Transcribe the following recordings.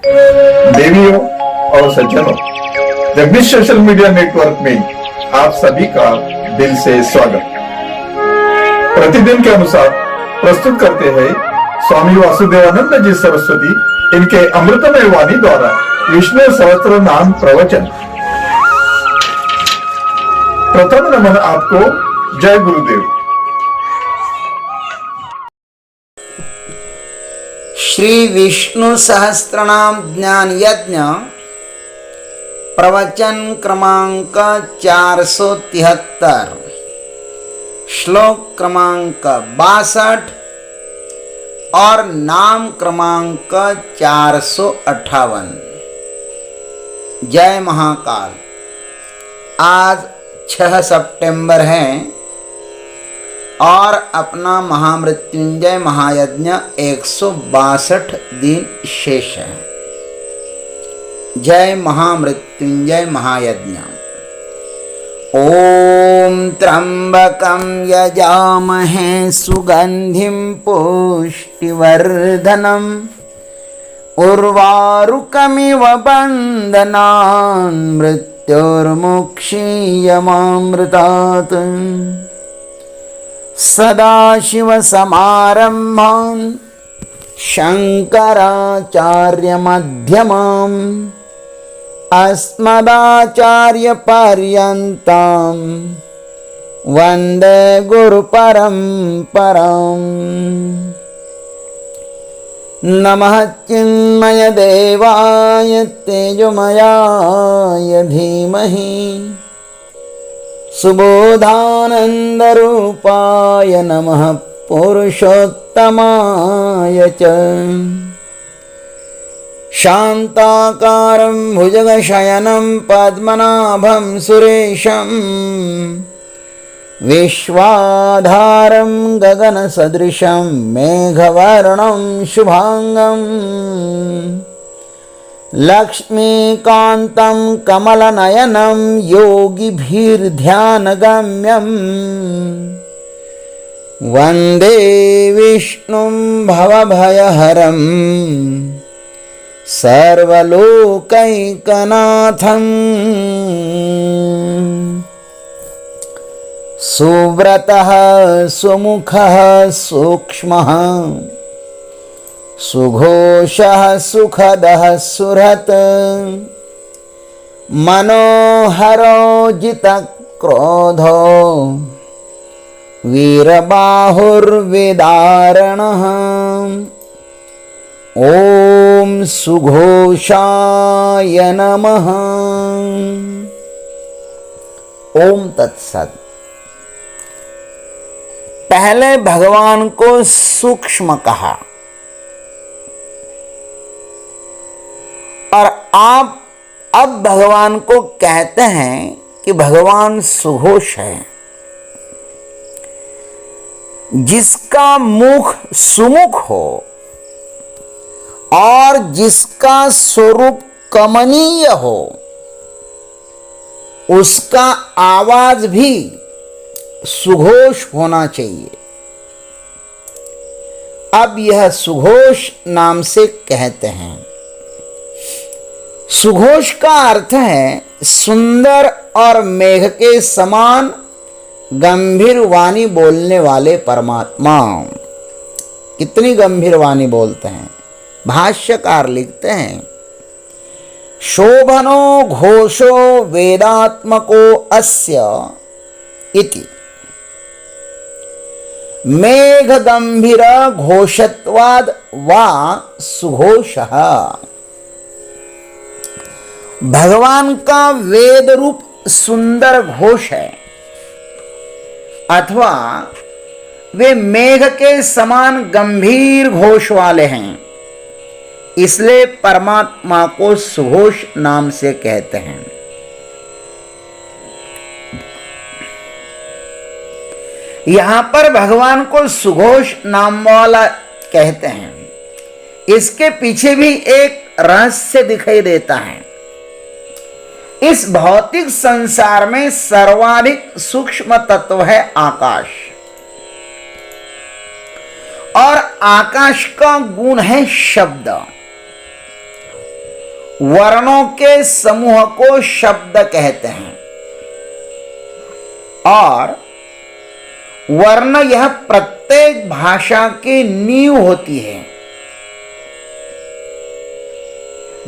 देवियों और सज्जनों, जगदीश सोशल मीडिया नेटवर्क में आप सभी का दिल से स्वागत। प्रतिदिन के अनुसार प्रस्तुत करते हैं स्वामी वासुदेवानंद जी सरस्वती इनके अमृतमय वाणी द्वारा विष्णु सहस्त्र नाम प्रवचन। प्रथम नमन आपको। जय गुरुदेव। श्री विष्णु सहस्त्रनाम ज्ञान यज्ञ प्रवचन क्रमांक 473, श्लोक क्रमांक 62 और नाम क्रमांक 458। जय महाकाल। आज 6 सितंबर है और अपना महामृत्युंजय महायज्ञ 162 दिन शेष है। जय महामृत्युंजय महायज्ञ। ओम त्र्यंबकं यजामहे सुगंधिं पुष्टिवर्धनम् उर्वारुकमिव बन्धनान् मृत्योर्मुक्षीयमामृतात्। सदाशिवसमारम्भान् शङ्कराचार्यमध्यमाम् अस्मदाचार्यपर्यन्तां वन्दे गुरुपरम्पराम्। नमः चिन्मयदेवाय तेजोमयाय धीमहि सुबोधानन्दरूपाय नमः पुरुषोत्तमाय च। शान्ताकारं भुजगशयनं पद्मनाभं सुरेशं विश्वाधारं गगनसदृशं मेघवर्णं शुभांगं लक्ष्मीकान्तं कमलनयनं योगिभिर्ध्यानगम्यं वन्दे विष्णुं भवभयहरं सर्वलोकैकनाथं। सुव्रतः सुमुखः सूक्ष्मः सुघोषः सुखदः सुहृत् मनोहरो जितक्रोधो वीरबाहुर्विदारणः। ओम सुघोषाय नमः। ओम तत्सत। पहले भगवान को सूक्ष्म कहा और आप अब भगवान को कहते हैं कि भगवान सुघोष है। जिसका मुख सुमुख हो और जिसका स्वरूप कमनीय हो उसका आवाज भी सुघोष होना चाहिए। अब यह सुघोष नाम से कहते हैं। सुघोष का अर्थ है सुंदर और मेघ के समान गंभीर वाणी बोलने वाले परमात्मा। कितनी गंभीर वाणी बोलते हैं। भाष्यकार लिखते हैं, शोभनो घोषो वेदात्मको अस्य इति मेघ गंभीर घोषत्वाद वा सुघोषः। भगवान का वेद रूप सुंदर घोष है अथवा वे मेघ के समान गंभीर घोष वाले हैं, इसलिए परमात्मा को सुघोष नाम से कहते हैं। यहां पर भगवान को सुघोष नाम वाला कहते हैं। इसके पीछे भी एक रहस्य दिखाई देता है। इस भौतिक संसार में सर्वाधिक सूक्ष्म तत्व है आकाश, और आकाश का गुण है शब्द। वर्णों के समूह को शब्द कहते हैं और वर्ण यह प्रत्येक भाषा की नींव होती है।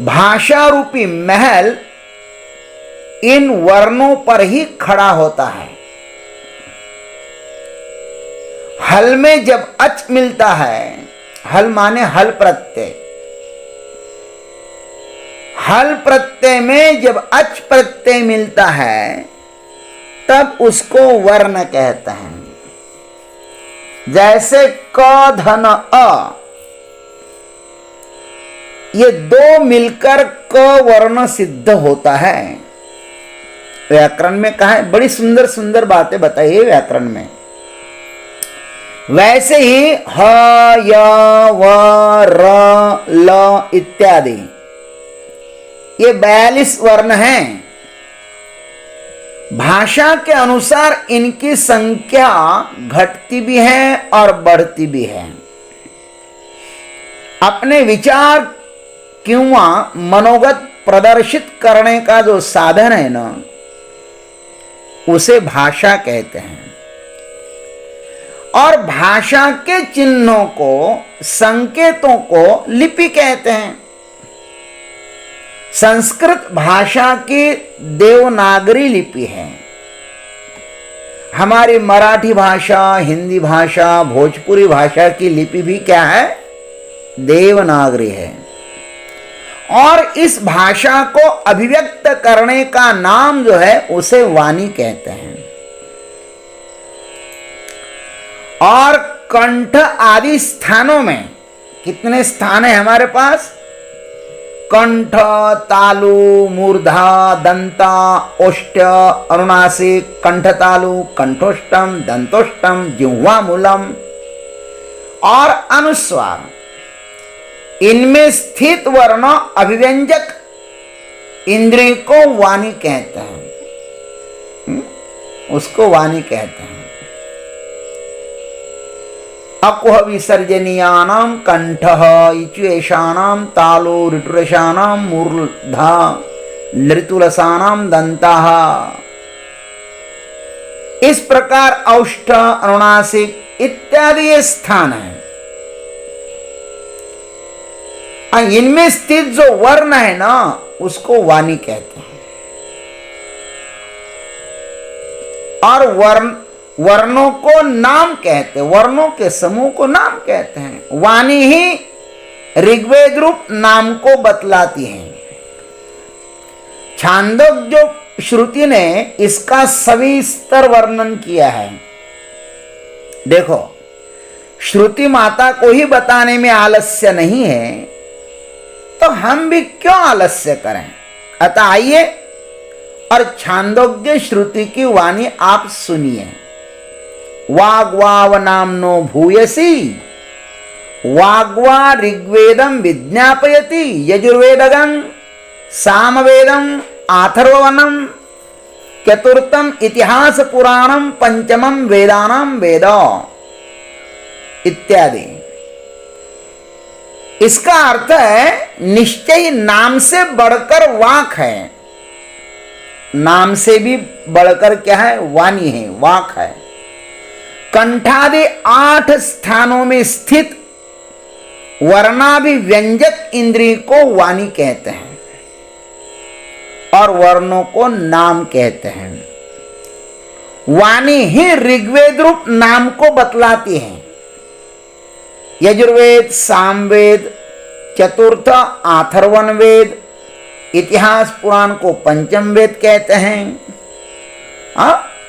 भाषा रूपी महल इन वर्णों पर ही खड़ा होता है। हल में जब अच मिलता है, हल माने हल प्रत्यय, हल प्रत्यय में जब अच प्रत्यय मिलता है तब उसको वर्ण कहते हैं। जैसे क धन अ, ये दो मिलकर क वर्ण सिद्ध होता है। व्याकरण में कहा है, बड़ी सुंदर सुंदर बातें बताई है व्याकरण में। वैसे ही ह, य, व, र, ल इत्यादि ये 42 वर्ण हैं। भाषा के अनुसार इनकी संख्या घटती भी है और बढ़ती भी है। अपने विचार किंवा मनोगत प्रदर्शित करने का जो साधन है ना, उसे भाषा कहते हैं। और भाषा के चिन्हों को, संकेतों को लिपि कहते हैं। संस्कृत भाषा की देवनागरी लिपि है। हमारी मराठी भाषा, हिंदी भाषा, भोजपुरी भाषा की लिपि भी क्या है? देवनागरी है। और इस भाषा को अभिव्यक्त करने का नाम जो है उसे वाणी कहते हैं। और कंठ आदि स्थानों में, कितने स्थान है हमारे पास? कंठ, तालु, मूर्धा, दंता, ओष्ठ, अनुनासिक, कंठतालु, कंठोष्टम, दंतोष्टम, जिह्वामूलम और अनुस्वार। इनमें स्थित वर्ण अभिव्यंजक इंद्रिय को वाणी कहते हैं। उसको वाणी कहते हैं। अकुह विसर्जनीयानाम कंठः इचुएषानाम तालो ऋटुरसानाम मूर्धा लृतुलसानाम दंताः। इस प्रकार औष्ठ, अनुनासिक इत्यादि ये स्थान है। इनमें स्थित जो वर्ण है ना, उसको वाणी कहते हैं। और वर्णों को नाम कहते हैं। वर्णों के समूह को नाम कहते हैं। वाणी ही ऋग्वेद रूप नाम को बतलाती है। छांदोग्य श्रुति ने इसका सविस्तर वर्णन किया है। देखो, श्रुति माता को ही बताने में आलस्य नहीं है, तो हम भी क्यों आलस्य करें? अतः आइए और छांदोग्य श्रुति की वाणी आप सुनिए। वाग्वाव नामनो भूयसी वाग्वा ऋग्वेदं विज्ञापयति यजुर्वेदगं सामवेदं अथर्वणं चतुर्थम इतिहास पुराणम पंचमम वेदानाम वेद इत्यादि। इसका अर्थ है निश्चय नाम से बढ़कर वाक है। नाम से भी बढ़कर क्या है? वाणी है, वाक है। कंठादि 8 स्थानों में स्थित वर्णाभिव्यंजक इंद्रिय को वाणी कहते हैं और वर्णों को नाम कहते हैं। वाणी ही ऋग्वेद रूप नाम को बतलाती है। यजुर्वेद, सामवेद, चतुर्थ अथर्वण वेद, इतिहास पुराण को पंचम वेद कहते हैं।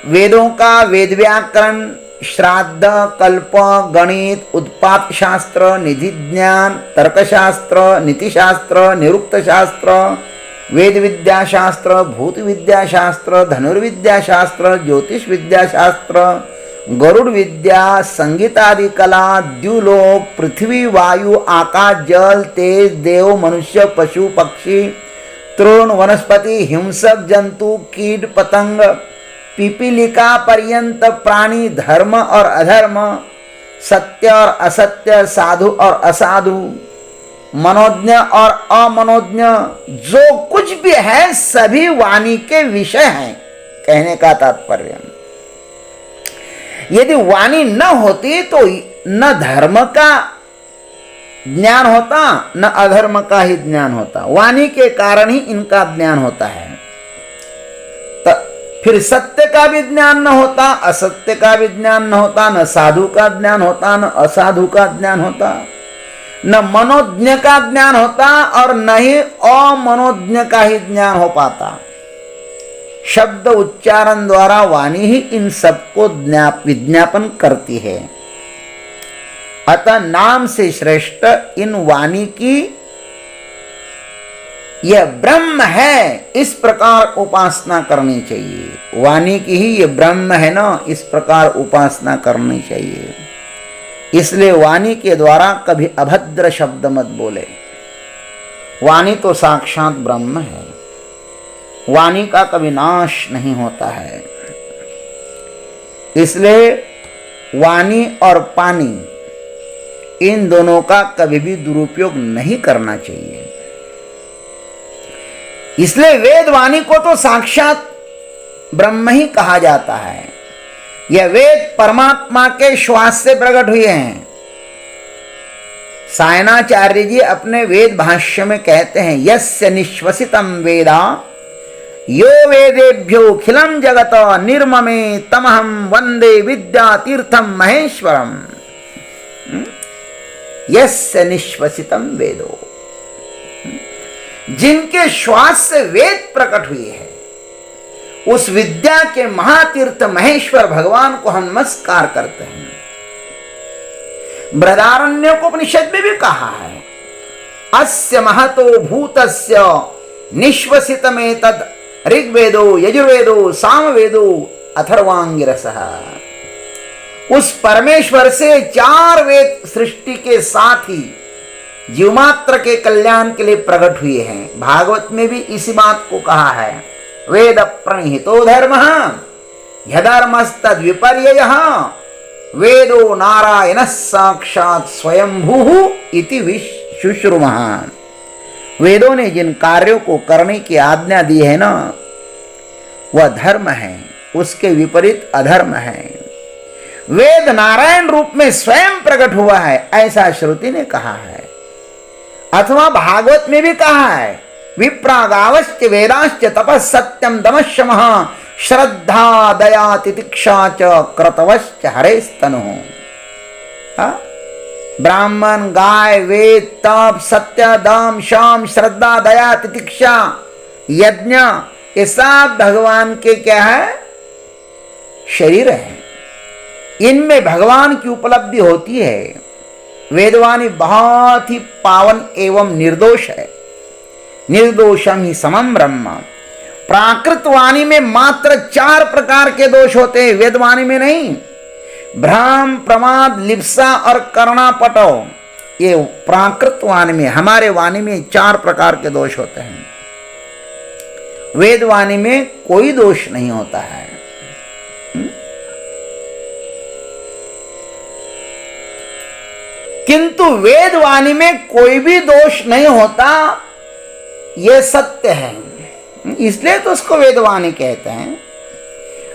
वेदों का वेद व्याकरण, श्राद्ध, कल्प, गणित, उत्पात शास्त्र, निधि ज्ञान, तर्कशास्त्र, नीतिशास्त्र, निरुक्त शास्त्र, वेद विद्या शास्त्र, भूत विद्या शास्त्र, धनुर्विद्या शास्त्र, ज्योतिष विद्या शास्त्र, गरुड़ विद्या, संगीत आदि कला, द्युलोक, पृथ्वी, वायु, आकाश, जल, तेज, देव, मनुष्य, पशु, पक्षी, तृण, वनस्पति, हिंसक, जंतु, कीट, पतंग, पिपीलिका पर्यंत प्राणी, धर्म और अधर्म, सत्य और असत्य, साधु और असाधु, मनोज्ञ और अमनोज्ञ जो कुछ भी है सभी वाणी के विषय हैं। कहने का तात्पर्य, यदि वाणी न होती तो न धर्म का ज्ञान होता न अधर्म का ही ज्ञान होता। वाणी के कारण ही इनका ज्ञान होता है। तो फिर सत्य का भी ज्ञान न होता, असत्य का भी ज्ञान न होता, न साधु का ज्ञान होता, न असाधु का ज्ञान होता, न मनोज्ञ का ज्ञान होता और न ही अमनोज्ञ का ही ज्ञान हो पाता। शब्द उच्चारण द्वारा वाणी ही इन सबको विज्ञापन करती है। अतः नाम से श्रेष्ठ इन वाणी की यह ब्रह्म है, इस प्रकार उपासना करनी चाहिए। वाणी की ही यह ब्रह्म है ना, इस प्रकार उपासना करनी चाहिए। इसलिए वाणी के द्वारा कभी अभद्र शब्द मत बोले। वाणी तो साक्षात ब्रह्म है, वाणी का कभी नाश नहीं होता है। इसलिए वाणी और पानी इन दोनों का कभी भी दुरुपयोग नहीं करना चाहिए। इसलिए वेद वाणी को तो साक्षात ब्रह्म ही कहा जाता है। यह वेद परमात्मा के श्वास से प्रकट हुए हैं। सायणाचार्य जी अपने वेद भाष्य में कहते हैं, यस्य निश्वसितम वेदा यो वेदेभ्यो खिलम जगत निर्ममे तमहम वंदे विद्या तीर्थम महेश्वरम। यस्य निश्वसितम वेदो, जिनके श्वास से वेद प्रकट हुए हैं, उस विद्या के महातीर्थ महेश्वर भगवान को हम नमस्कार करते हैं। बृहदारण्यकोपनिषद में भी कहा है, अस्य महतो भूतस्य निश्वसितमेतद ऋग्वेदो यजुर्वेदो सामवेदो अथर्वांगिरसः। उस परमेश्वर से 4 वेद सृष्टि के साथ ही जीवमात्र के कल्याण के लिए प्रकट हुए हैं। भागवत में भी इसी बात को कहा है, वेद प्रणिहितो धर्मः ह्यधर्मस्तद विपर्ययः वेदो नारायणः साक्षात् स्वयंभूः इति शुश्रुमः। वेदों ने जिन कार्यों को करने की आज्ञा दी है ना, वह धर्म है, उसके विपरीत अधर्म है। वेद नारायण रूप में स्वयं प्रकट हुआ है, ऐसा श्रुति ने कहा है। अथवा भागवत में भी कहा है, विप्रागावश्च वेदाश्च तपः सत्यम दमशमः श्रद्धा दया तितिक्षा च क्रतवश्च हरेस्तनुः। ब्राह्मण, गाय, वेद, तप, सत्य, दम, शम, श्रद्धा, दया, तितिक्षा, यज्ञ, ये सब भगवान के क्या है? शरीर है। इनमें भगवान की उपलब्धि होती है। वेदवाणी बहुत ही पावन एवं निर्दोष है। निर्दोषम ही समम ब्रह्म। प्राकृत वाणी में मात्र 4 प्रकार के दोष होते हैं, वेदवाणी में नहीं। भ्रम, प्रमाद, लिप्सा और कर्णापटो, ये प्राकृत वाणी में, हमारे वाणी में 4 प्रकार के दोष होते हैं। वेदवाणी में कोई दोष नहीं होता है। किंतु वेदवाणी में कोई भी दोष नहीं होता, यह सत्य है। इसलिए तो उसको वेदवाणी कहते हैं।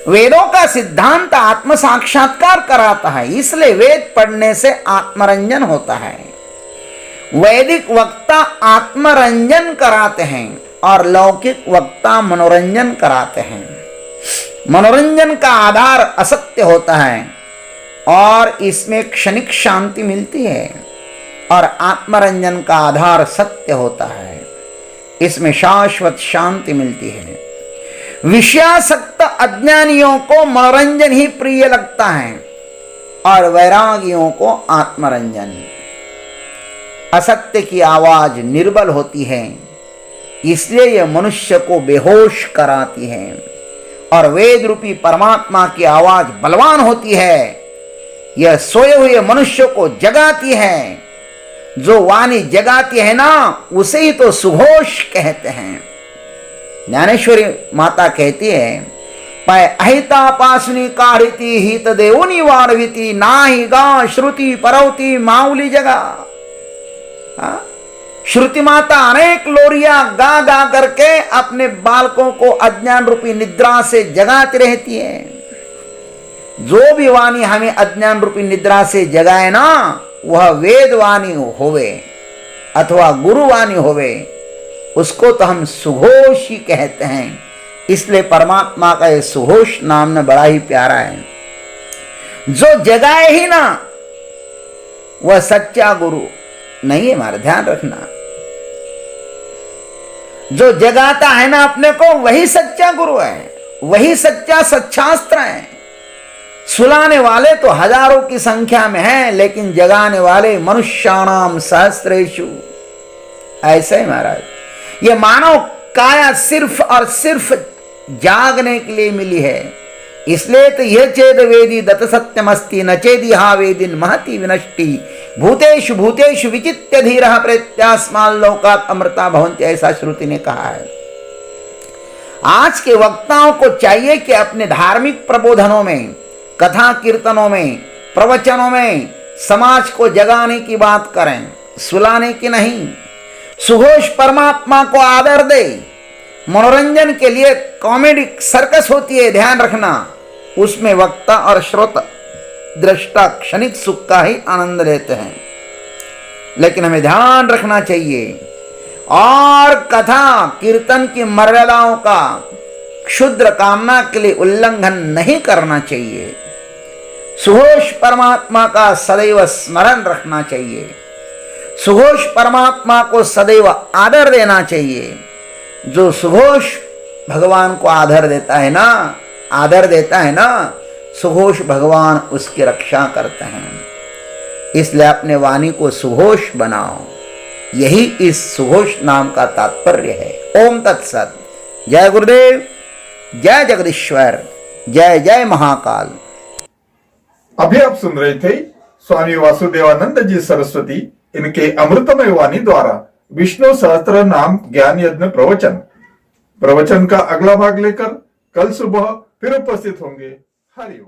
वेदों का सिद्धांत आत्म साक्षात्कार कराता है, इसलिए वेद पढ़ने से आत्मरंजन होता है। वैदिक वक्ता आत्मरंजन कराते हैं और लौकिक वक्ता मनोरंजन कराते हैं। मनोरंजन का आधार असत्य होता है और इसमें क्षणिक शांति मिलती है, और आत्मरंजन का आधार सत्य होता है, इसमें शाश्वत शांति मिलती है। विषयासक्त अज्ञानियों को मनोरंजन ही प्रिय लगता है और वैरागियों को आत्मरंजन। असत्य की आवाज निर्बल होती है, इसलिए यह मनुष्य को बेहोश कराती है, और वेद रूपी परमात्मा की आवाज बलवान होती है, यह सोए हुए मनुष्य को जगाती है। जो वाणी जगाती है ना, उसे ही तो सुघोष कहते हैं। ज्ञानेश्वरी माता कहती है, पय अहिता पासुनी काढ़िती हित देवुनी वाणविती नाही गा श्रुति परवती माउली जगा। श्रुति माता अनेक लोरियां गा गा करके अपने बालकों को अज्ञान रूपी निद्रा से जगाती रहती है। जो भी वाणी हमें अज्ञान रूपी निद्रा से जगाए ना, वह वेद वाणी होवे अथवा गुरुवाणी होवे, उसको तो हम सुघोष ही कहते हैं। इसलिए परमात्मा का ये सुघोष नाम न बड़ा ही प्यारा है। जो जगाए ही ना, वह सच्चा गुरु नहीं है। हमारा ध्यान रखना, जो जगाता है ना अपने को, वही सच्चा गुरु है, वही सच्चा सच्छास्त्र है। सुलाने वाले तो हजारों की संख्या में हैं, लेकिन जगाने वाले मनुष्याणाम सहस्रेषु। ऐसे ही महाराज ये मानव काया सिर्फ और सिर्फ जागने के लिए मिली है। इसलिए तो यह चेद वेदी दत्त सत्यमस्ति न चेदिहा वेदिन महति विनष्टि भूतेषु भूतेषु विचित्य धीरः प्रेत्यास्मान् लोकात् अमृता भवन्ति, ऐसा श्रुति ने कहा है। आज के वक्ताओं को चाहिए कि अपने धार्मिक प्रबोधनों में, कथा कीर्तनों में, प्रवचनों में समाज को जगाने की बात करें, सुलाने की नहीं। सुघोष परमात्मा को आदर दे। मनोरंजन के लिए कॉमेडी सर्कस होती है, ध्यान रखना, उसमें वक्ता और श्रोता दृष्टा क्षणिक सुख का ही आनंद लेते हैं। लेकिन हमें ध्यान रखना चाहिए और कथा कीर्तन की मर्यादाओं का क्षुद्र कामना के लिए उल्लंघन नहीं करना चाहिए। सुघोष परमात्मा का सदैव स्मरण रखना चाहिए। सुघोष परमात्मा को सदैव आदर देना चाहिए। जो सुघोष भगवान को आदर देता है ना, सुघोष भगवान उसकी रक्षा करते हैं। इसलिए अपने वाणी को सुघोष बनाओ। यही इस सुघोष नाम का तात्पर्य है। ओम तत्सत। जय गुरुदेव, जय जगदीश्वर, जय जय महाकाल। अभी आप सुन रहे थे स्वामी वासुदेवानंद जी सरस्वती, इनके अमृतमय वाणी द्वारा विष्णु सहस्त्र नाम ज्ञान यज्ञ प्रवचन का अगला भाग लेकर कल सुबह फिर उपस्थित होंगे। हरिओम।